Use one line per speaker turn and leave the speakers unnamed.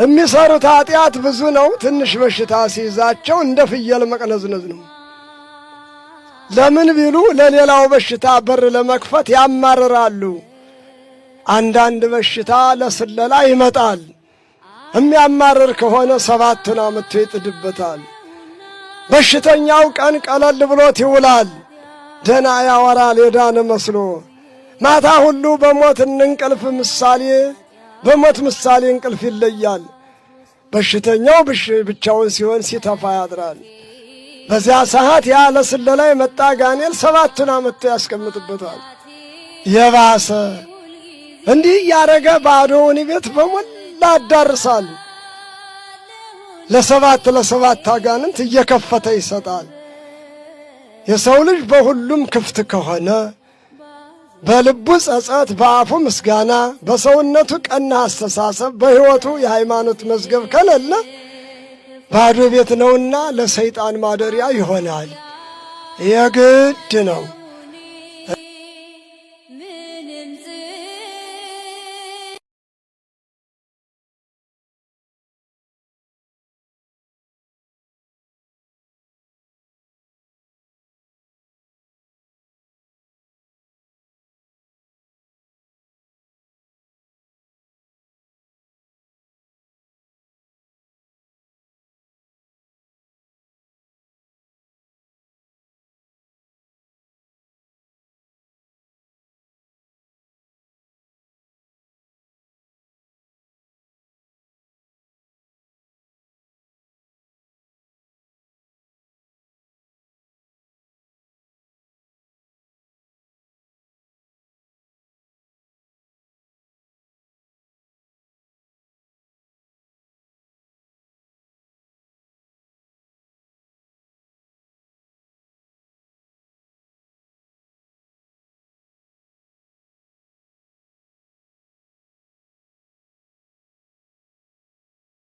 የሚሰሩት ኃጢአት ብዙ ነው። ትንሽ በሽታ ሲይዛቸው እንደ ፍየል መቅነዝነዝ ነው። ለምን ቢሉ ለሌላው በሽታ በር ለመክፈት ያማርራሉ። አንዳንድ በሽታ ለስለላ ይመጣል። የሚያማርር ከሆነ 7 አመት ይጥድበታል። በሽተኛው ቀን ቀለል ብሎት ይውላል። ደና ያወራል የዳነ መስሎ። ማታ ሁሉ በሞት ምሳሌ እንቅልፍ ይለያል። በሽተኛው ብቻውን ሲሆን ሲተፋ ያድራል። በዚያ ሰዓት ያለ ስለላ የመጣ ጋኔል 7 አመት ያስቀምጥበታል። የባሰ እንዲህ ያረገ ባዶውን ቤት በሞላ ያዳርሳል። ለ7 አጋንንት እየከፈተ ይሰጣል። የሰው ልጅ በሁሉም ክፍት ከሆነ በልቡ ጸጸት፣ በአፉ ምስጋና፣ በሰውነቱ ቀና አስተሳሰብ፣ በሕይወቱ የሃይማኖት መዝገብ ከሌለ ባዶ ቤት ነውና ለሰይጣን ማደሪያ ይሆናል። የግድ ነው።